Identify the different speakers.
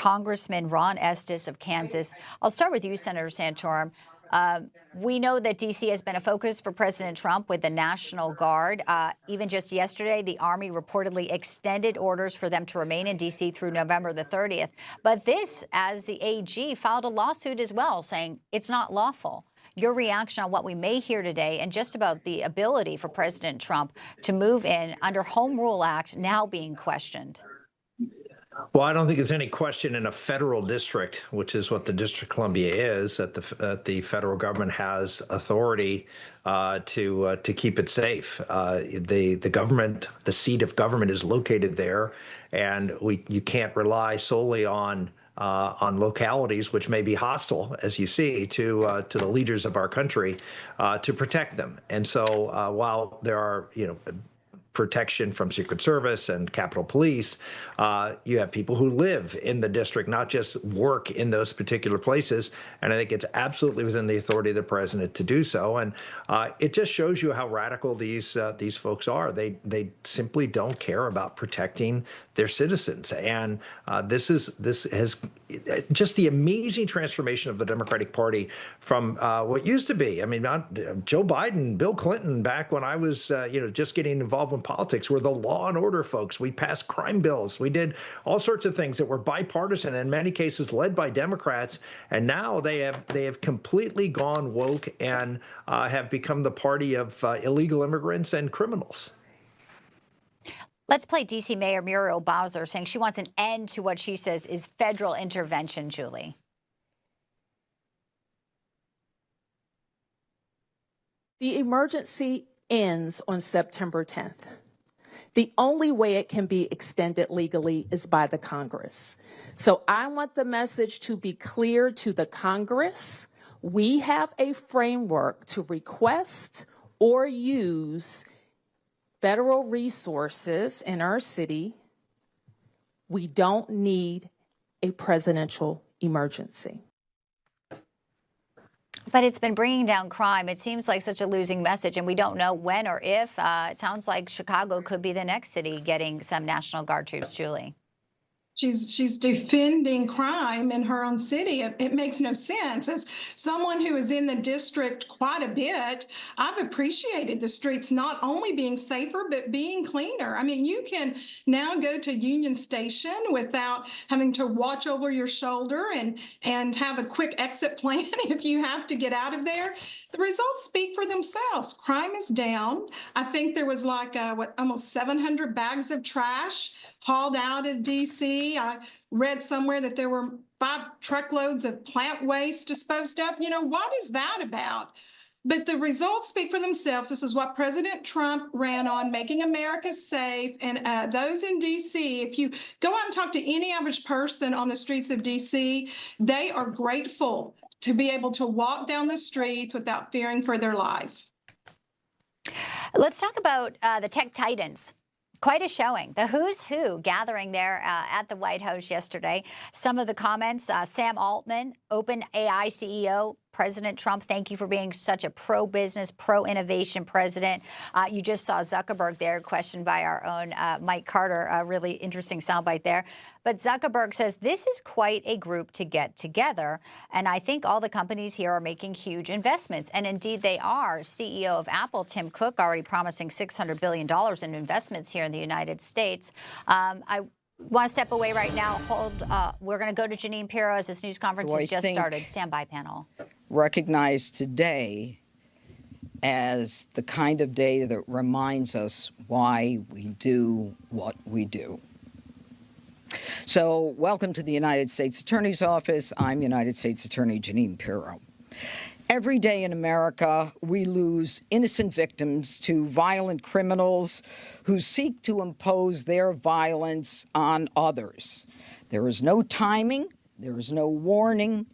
Speaker 1: Congressman Ron Estes of Kansas. I'll start with you, Senator Santorum. We know that D.C. has been a focus for President Trump with the National Guard. Even just yesterday, the Army reportedly extended orders for them to remain in D.C. through November the 30th. But this, as the AG, filed a lawsuit as well, saying it's not lawful. Your reaction on what we may hear today and just about the ability for President Trump to move in under Home Rule Act now being questioned?
Speaker 2: Well, I don't think there's any question in a federal district, which is what the District of Columbia is, that the federal government has authority to keep it safe. The government, the seat of government, is located there, and you can't rely solely on localities which may be hostile, as you see, to the leaders of our country, to protect them. And so, while there are, protection from Secret Service and Capitol Police, you have people who live in the district, not just work in those particular places. And I think it's absolutely within the authority of the president to do so. And it just shows you how radical these folks are. They simply don't care about protecting their citizens. And this has just the amazing transformation of the Democratic Party from what used to be. I mean, Joe Biden, Bill Clinton, back when I was, just getting involved in politics, were the law and order folks. We passed crime bills. We did all sorts of things that were bipartisan, in many cases led by Democrats. And now they have completely gone woke and have become the party of illegal immigrants and criminals.
Speaker 1: Let's play D.C. Mayor Muriel Bowser saying she wants an end to what she says is federal intervention, Julie.
Speaker 3: The emergency ends on September 10th. The only way it can be extended legally is by the Congress. So I want the message to be clear to the Congress. We have a framework to request or use federal resources in our city. We don't need a presidential emergency.
Speaker 1: But it's been bringing down crime. It seems like such a losing message, and we don't know when or if. It sounds like Chicago could be the next city getting some National Guard troops, Julie.
Speaker 4: She's defending crime in her own city. It makes no sense. As someone who is in the district quite a bit, I've appreciated the streets not only being safer, but being cleaner. I mean, you can now go to Union Station without having to watch over your shoulder and have a quick exit plan if you have to get out of there. The results speak for themselves. Crime is down. I think there was like almost 700 bags of trash hauled out of D.C. I read somewhere that there were 5 truckloads of plant waste disposed of. What is that about? But the results speak for themselves. This is what President Trump ran on, making America safe. And those in D.C., if you go out and talk to any average person on the streets of D.C., they are grateful to be able to walk down the streets without fearing for their life.
Speaker 1: Let's talk about the tech titans. Quite a showing. The who's who gathering there at the White House yesterday. Some of the comments, Sam Altman, OpenAI CEO, President Trump, thank you for being such a pro-business, pro-innovation president. You just saw Zuckerberg there, questioned by our own Mike Carter. A really interesting soundbite there. But Zuckerberg says this is quite a group to get together. And I think all the companies here are making huge investments. And indeed they are. CEO of Apple, Tim Cook, already promising $600 billion in investments here in the United States. I want to step away right now. We're going to go to Jeanine Pirro as this news conference has just started. Stand by, panel.
Speaker 5: Recognized today as the kind of day that reminds us why we do what we do. So, welcome to the United States Attorney's Office. I'm United States Attorney Jeanine Pirro. Every day in America, we lose innocent victims to violent criminals who seek to impose their violence on others. There is no timing, there is no warning,